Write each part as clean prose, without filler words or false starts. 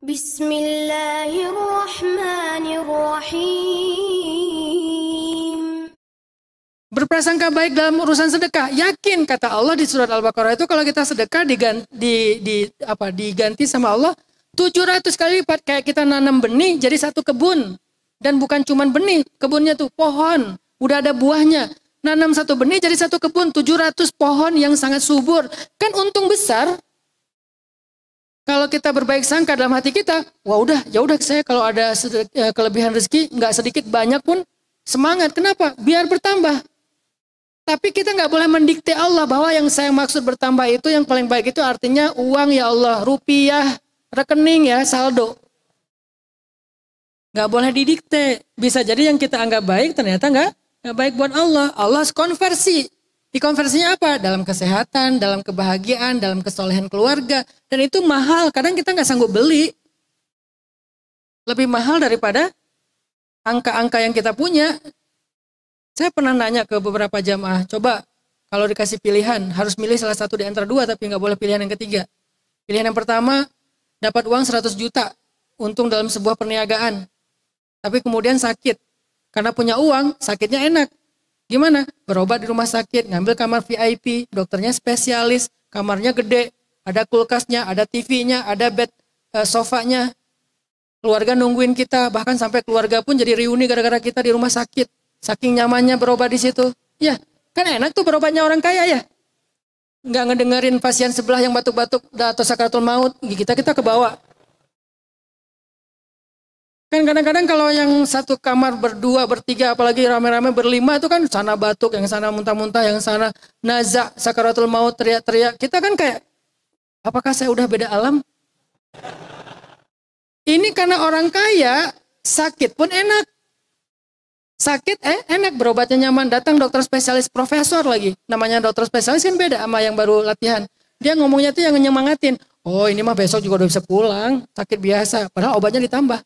Bismillahirrahmanirrahim. Berprasangka baik dalam urusan sedekah. Yakin kata Allah di surat Al-Baqarah itu kalau kita sedekah diganti sama Allah 700 kali lipat. Kayak kita nanam benih jadi satu kebun. Dan bukan cuma benih, kebunnya tuh pohon. Udah ada buahnya. Nanam satu benih jadi satu kebun, 700 pohon yang sangat subur. Kan untung besar. Kalau kita berbaik sangka dalam hati kita, wah ya udah saya kalau ada kelebihan rezeki nggak sedikit banyak pun semangat. Kenapa? Biar bertambah. Tapi kita nggak boleh mendikte Allah bahwa yang saya maksud bertambah itu yang paling baik itu artinya uang ya Allah, rupiah, rekening ya, saldo. Nggak boleh didikte. Bisa jadi yang kita anggap baik ternyata nggak baik buat Allah. Allah konversi. Dikonversinya apa? Dalam kesehatan, dalam kebahagiaan, dalam kesolehan keluarga. Dan itu mahal. Kadang kita nggak sanggup beli. Lebih mahal daripada angka-angka yang kita punya. Saya pernah nanya ke beberapa jamaah. Coba kalau dikasih pilihan, harus milih salah satu di antara dua, tapi nggak boleh pilihan yang ketiga. Pilihan yang pertama, dapat uang 100 juta. Untung dalam sebuah perniagaan. Tapi kemudian sakit. Karena punya uang, sakitnya enak. Gimana? Berobat di rumah sakit, ngambil kamar VIP, dokternya spesialis, kamarnya gede, ada kulkasnya, ada TV-nya, ada bed sofanya. Keluarga nungguin kita, bahkan sampai keluarga pun jadi reuni gara-gara kita di rumah sakit. Saking nyamannya berobat di situ. Ya, kan enak tuh berobatnya orang kaya ya. Nggak ngedengerin pasien sebelah yang batuk-batuk atau sakaratul maut, kita kebawa. Kan kadang-kadang kalau yang satu kamar berdua, bertiga, apalagi rame-rame berlima itu kan sana batuk, yang sana muntah-muntah, yang sana nazak, sakaratul maut, teriak-teriak. Kita kan kayak, apakah saya udah beda alam? Ini karena orang kaya, sakit pun enak. Sakit enak, berobatnya nyaman. Datang dokter spesialis profesor lagi. Namanya dokter spesialis kan beda sama yang baru latihan. Dia ngomongnya tuh yang nyemangatin. Oh ini mah besok juga udah bisa pulang, sakit biasa. Padahal obatnya ditambah.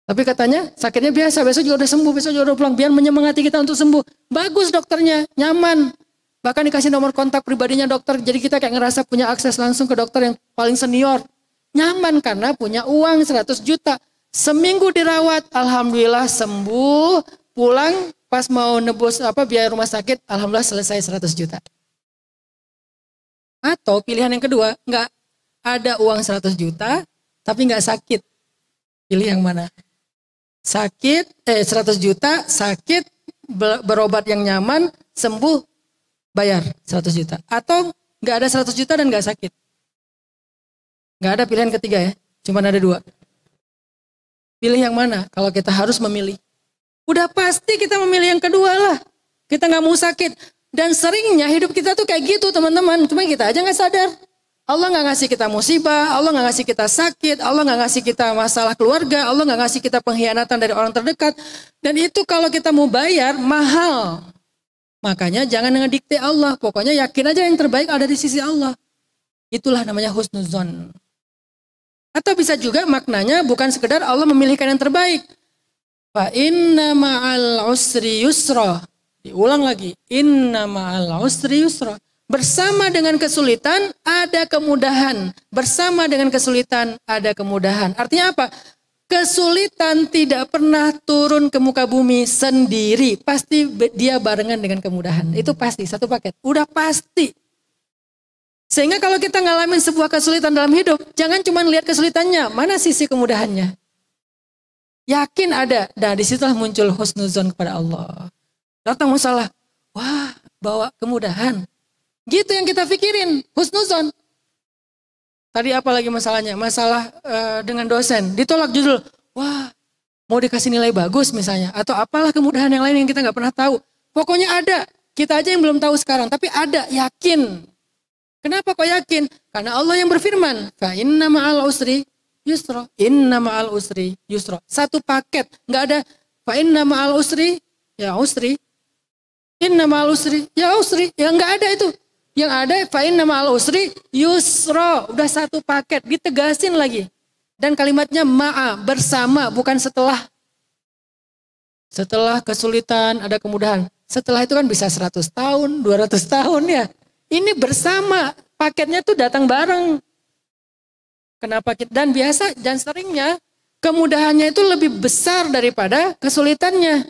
Tapi katanya sakitnya biasa, besok juga udah sembuh, besok juga udah pulang. Biar menyemangati kita untuk sembuh. Bagus dokternya, nyaman. Bahkan dikasih nomor kontak pribadinya dokter. Jadi kita kayak ngerasa punya akses langsung ke dokter yang paling senior. Nyaman karena punya uang 100 juta. Seminggu dirawat, alhamdulillah sembuh. Pulang pas mau nebus biaya rumah sakit, alhamdulillah selesai 100 juta. Atau pilihan yang kedua, nggak ada uang 100 juta, tapi nggak sakit. Pilih yang mana? 100 juta, sakit, berobat yang nyaman, sembuh, bayar 100 juta. Atau nggak ada 100 juta dan nggak sakit. Nggak ada pilihan ketiga ya, cuma ada dua. Pilih yang mana kalau kita harus memilih? Udah pasti kita memilih yang kedua lah. Kita nggak mau sakit. Dan seringnya hidup kita tuh kayak gitu teman-teman, cuma kita aja nggak sadar. Allah nggak ngasih kita musibah, Allah nggak ngasih kita sakit, Allah nggak ngasih kita masalah keluarga, Allah nggak ngasih kita pengkhianatan dari orang terdekat. Dan itu kalau kita mau bayar, mahal. Makanya jangan ngedikte Allah, pokoknya yakin aja yang terbaik ada di sisi Allah. Itulah namanya husnuzon. Atau bisa juga maknanya bukan sekedar Allah memilihkan yang terbaik. Fa inna ma'al usri yusra. Diulang lagi, inna ma'al usri yusra. Bersama dengan kesulitan ada kemudahan. Bersama dengan kesulitan ada kemudahan. Artinya apa? Kesulitan tidak pernah turun ke muka bumi sendiri. Pasti dia barengan dengan kemudahan. Itu pasti, satu paket. Udah pasti. Sehingga kalau kita ngalamin sebuah kesulitan dalam hidup, jangan cuma lihat kesulitannya. Mana sisi kemudahannya? Yakin ada. Nah disitulah muncul husnuzon kepada Allah. Datang masalah. Wah, bawa kemudahan. Gitu yang kita pikirin, husnuzon. Tadi apa lagi masalahnya? Masalah dengan dosen, ditolak judul. Wah, mau dikasih nilai bagus misalnya. Atau apalah kemudahan yang lain yang kita nggak pernah tahu. Pokoknya ada, kita aja yang belum tahu sekarang. Tapi ada, yakin. Kenapa kok yakin? Karena Allah yang berfirman. Fa inna ma'al usri yusra. Inna ma'al usri yusra. Satu paket, nggak ada. Fa inna ma'al usri, ya usri. Inna ma'al usri, ya usri. Ya nggak ada itu. Yang ada fa inna ma'al usri yusra. Udah satu paket, ditegasin lagi. Dan kalimatnya ma'a, bersama, bukan setelah. Setelah kesulitan ada kemudahan. Setelah itu kan bisa 100 tahun, 200 tahun ya. Ini bersama, paketnya tuh datang bareng. Kenapa kita, dan biasa dan seringnya kemudahannya itu lebih besar daripada kesulitannya.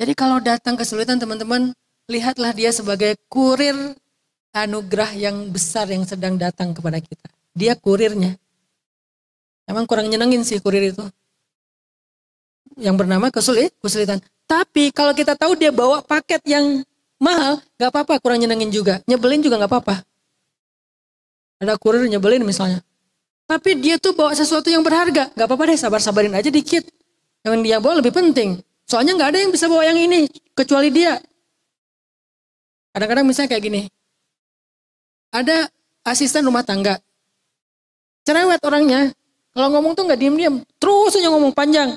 Jadi kalau datang kesulitan teman-teman, lihatlah dia sebagai kurir anugerah yang besar yang sedang datang kepada kita. Dia kurirnya. Emang kurang nyenengin sih kurir itu. Yang bernama kesulitan. Tapi kalau kita tahu dia bawa paket yang mahal, gak apa-apa, kurang nyenengin juga. Nyebelin juga gak apa-apa. Ada kurir nyebelin misalnya. Tapi dia tuh bawa sesuatu yang berharga. Gak apa-apa deh, sabar-sabarin aja dikit. Yang dia bawa lebih penting. Soalnya gak ada yang bisa bawa yang ini, kecuali dia. Kadang-kadang misalnya kayak gini. Ada asisten rumah tangga. Cerewet orangnya. Kalau ngomong tuh gak diem-diem. Terus aja ngomong panjang.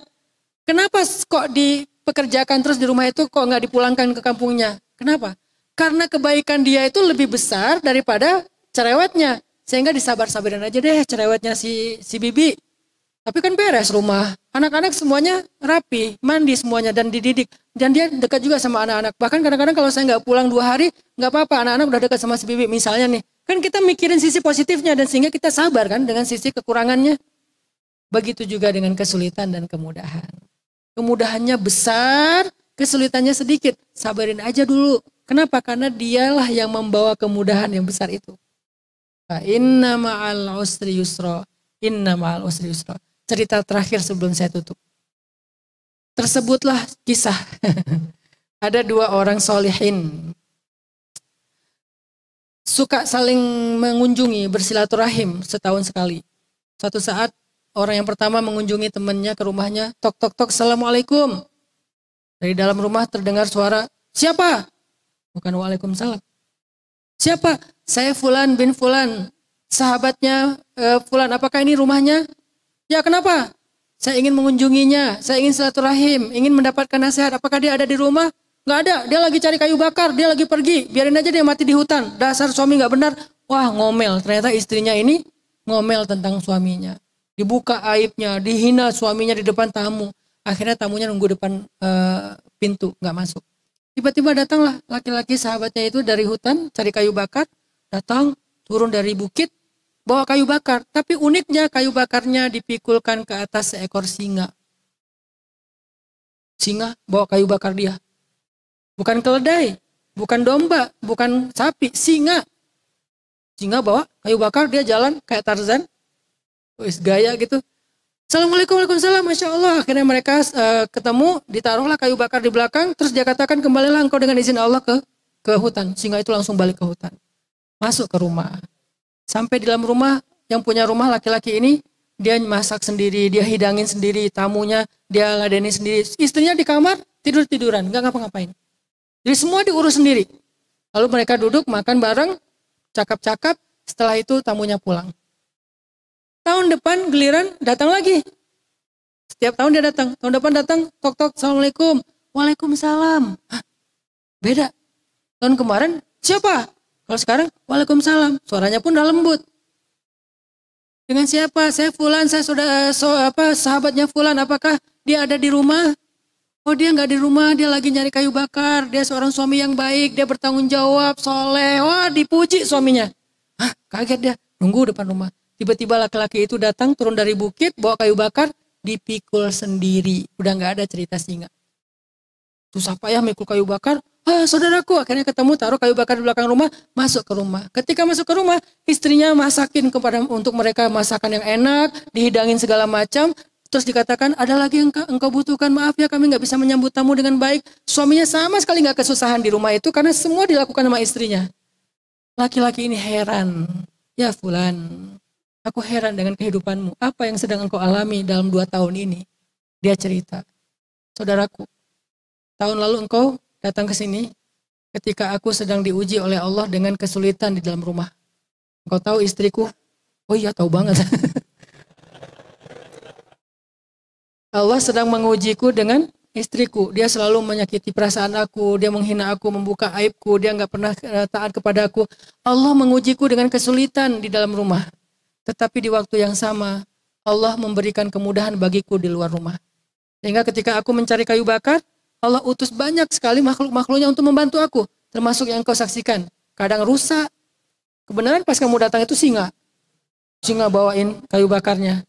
Kenapa kok dipekerjakan terus di rumah itu kok gak dipulangkan ke kampungnya? Kenapa? Karena kebaikan dia itu lebih besar daripada cerewetnya. Sehingga disabar-sabarin aja deh cerewetnya si Bibi. Tapi kan beres rumah. Anak-anak semuanya rapi, mandi semuanya dan dididik. Dan dia dekat juga sama anak-anak. Bahkan kadang-kadang kalau saya nggak pulang 2 hari, nggak apa-apa. Anak-anak udah dekat sama si Bibi. Misalnya nih, kan kita mikirin sisi positifnya dan sehingga kita sabar kan dengan sisi kekurangannya. Begitu juga dengan kesulitan dan kemudahan. Kemudahannya besar, kesulitannya sedikit. Sabarin aja dulu. Kenapa? Karena dialah yang membawa kemudahan yang besar itu. Inna ma'al usri yusra. Inna ma'al usri yusra. Cerita terakhir sebelum saya tutup. Tersebutlah kisah. Ada 2 orang solihin. Suka saling mengunjungi, bersilaturahim setahun sekali. Suatu saat orang yang pertama mengunjungi temannya ke rumahnya. Tok tok tok, assalamualaikum. Dari dalam rumah terdengar suara, siapa? Bukan waalaikumsalam. Siapa? Saya Fulan bin Fulan. Sahabatnya Fulan, apakah ini rumahnya? Ya kenapa? Saya ingin mengunjunginya, saya ingin silaturahim, ingin mendapatkan nasihat. Apakah dia ada di rumah? Nggak ada, dia lagi cari kayu bakar, dia lagi pergi. Biarin aja dia mati di hutan. Dasar suami nggak benar. Wah ngomel, ternyata istrinya ini ngomel tentang suaminya. Dibuka aibnya, dihina suaminya di depan tamu. Akhirnya tamunya nunggu depan pintu, nggak masuk. Tiba-tiba datanglah laki-laki sahabatnya itu dari hutan, cari kayu bakar. Datang, turun dari bukit, bawa kayu bakar. Tapi uniknya kayu bakarnya dipikulkan ke atas seekor singa. Singa bawa kayu bakar dia. Bukan keledai, bukan domba, bukan sapi, singa. Singa bawa kayu bakar, dia jalan kayak Tarzan. Wis gaya gitu. Assalamualaikum, waalaikumsalam, Masya Allah. Akhirnya mereka ketemu, ditaruhlah kayu bakar di belakang. Terus dia katakan, kembalilah engkau dengan izin Allah ke hutan. Singa itu langsung balik ke hutan. Masuk ke rumah. Sampai di dalam rumah, yang punya rumah laki-laki ini, dia masak sendiri, dia hidangin sendiri, tamunya dia ladeni sendiri. Istrinya di kamar, tidur-tiduran, nggak ngapa-ngapain. Jadi semua diurus sendiri. Lalu mereka duduk, makan bareng, cakap-cakap, setelah itu tamunya pulang. Tahun depan giliran datang lagi. Setiap tahun dia datang. Tahun depan datang, tok-tok, assalamualaikum. Waalaikumsalam. Hah, beda. Tahun kemarin, siapa? Kalau sekarang, waalaikumsalam. Suaranya pun udah lembut. Dengan siapa? Saya Fulan, saya sudah sahabatnya Fulan. Apakah dia ada di rumah? Oh dia nggak di rumah, dia lagi nyari kayu bakar. Dia seorang suami yang baik, dia bertanggung jawab, soleh. Wah dipuji suaminya. Hah, kaget dia. Nunggu depan rumah. Tiba-tiba laki-laki itu datang, turun dari bukit, bawa kayu bakar, dipikul sendiri. Udah nggak ada cerita singa. Susah payah mikul kayu bakar. Ah, saudaraku, akhirnya ketemu, taruh kayu bakar di belakang rumah, masuk ke rumah. Ketika masuk ke rumah, istrinya masakin untuk mereka masakan yang enak, dihidangin segala macam. Terus dikatakan, ada lagi yang engkau butuhkan, maaf ya kami nggak bisa menyambut tamu dengan baik. Suaminya sama sekali nggak kesusahan di rumah itu karena semua dilakukan sama istrinya. Laki-laki ini heran. Ya Fulan, aku heran dengan kehidupanmu. Apa yang sedang engkau alami dalam 2 tahun ini? Dia cerita, saudaraku, tahun lalu engkau datang ke sini ketika aku sedang diuji oleh Allah dengan kesulitan di dalam rumah. Engkau tahu istriku? Oh iya tahu banget. Allah sedang mengujiku dengan istriku. Dia selalu menyakiti perasaan aku, dia menghina aku, membuka aibku, dia nggak pernah taat kepada aku. Allah mengujiku dengan kesulitan di dalam rumah. Tetapi di waktu yang sama, Allah memberikan kemudahan bagiku di luar rumah. Sehingga ketika aku mencari kayu bakar, Allah utus banyak sekali makhluk-makhluknya untuk membantu aku. Termasuk yang kau saksikan. Kadang rusak. Kebenaran pas kamu datang itu singa. singa bawain kayu bakarnya.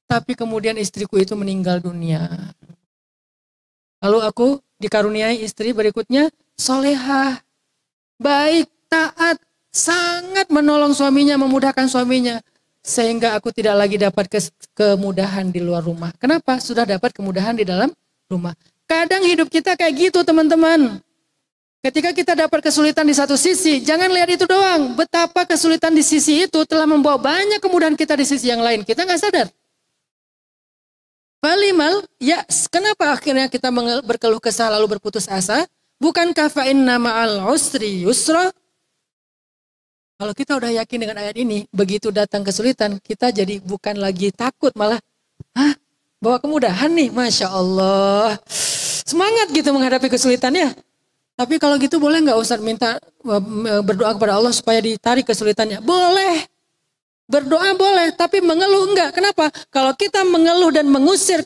Tapi kemudian istriku itu meninggal dunia. Lalu aku dikaruniai istri berikutnya, solehah, baik, taat, sangat menolong suaminya, memudahkan suaminya. Sehingga aku tidak lagi dapat kemudahan di luar rumah. Kenapa? Sudah dapat kemudahan di dalam rumah. Kadang hidup kita kayak gitu teman-teman. Ketika kita dapat kesulitan di satu sisi, jangan lihat itu doang. Betapa kesulitan di sisi itu telah membawa banyak kemudahan kita di sisi yang lain. Kita nggak sadar. Falimal, ya kenapa akhirnya kita berkeluh kesah lalu berputus asa? Bukankah fa'inna ma'al usri yusra? Kalau kita udah yakin dengan ayat ini, begitu datang kesulitan, kita jadi bukan lagi takut, malah, bawa kemudahan nih, Masya Allah. Semangat gitu menghadapi kesulitannya. Tapi kalau gitu boleh nggak Ustaz minta berdoa kepada Allah supaya ditarik kesulitannya? Boleh. Berdoa boleh, tapi mengeluh enggak. Kenapa? Kalau kita mengeluh dan mengusir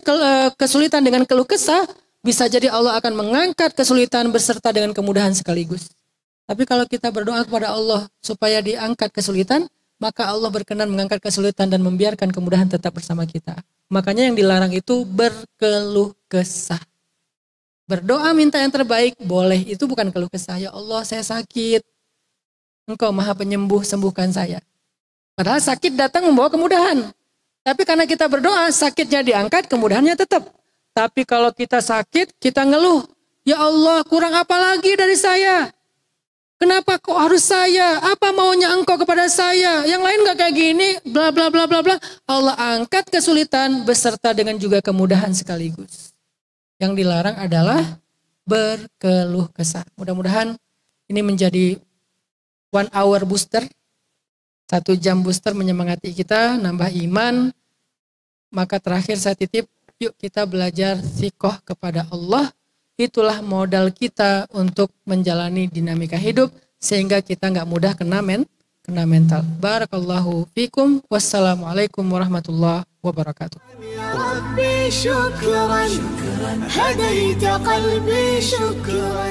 kesulitan dengan keluh kesah, bisa jadi Allah akan mengangkat kesulitan beserta dengan kemudahan sekaligus. Tapi kalau kita berdoa kepada Allah supaya diangkat kesulitan, maka Allah berkenan mengangkat kesulitan dan membiarkan kemudahan tetap bersama kita. Makanya yang dilarang itu berkeluh kesah. Berdoa minta yang terbaik boleh, itu bukan keluh kesah. Ya Allah saya sakit, Engkau maha penyembuh, sembuhkan saya. Padahal sakit datang membawa kemudahan. Tapi karena kita berdoa, sakitnya diangkat, kemudahannya tetap. Tapi kalau kita sakit, kita ngeluh. Ya Allah, kurang apa lagi dari saya? Kenapa kok harus saya? Apa maunya Engkau kepada saya? Yang lain gak kayak gini, bla bla bla bla bla. Allah angkat kesulitan beserta dengan juga kemudahan sekaligus. Yang dilarang adalah berkeluh kesah. Mudah-mudahan ini menjadi 1 hour booster. 1 jam booster menyemangati kita, nambah iman. Maka terakhir saya titip, yuk kita belajar thiqah kepada Allah. Itulah modal kita untuk menjalani dinamika hidup. Sehingga kita nggak mudah kena mental. Barakallahu fikum. Wassalamualaikum warahmatullahi wabarakatuh. ربي شكرا هديت قلبي شكرا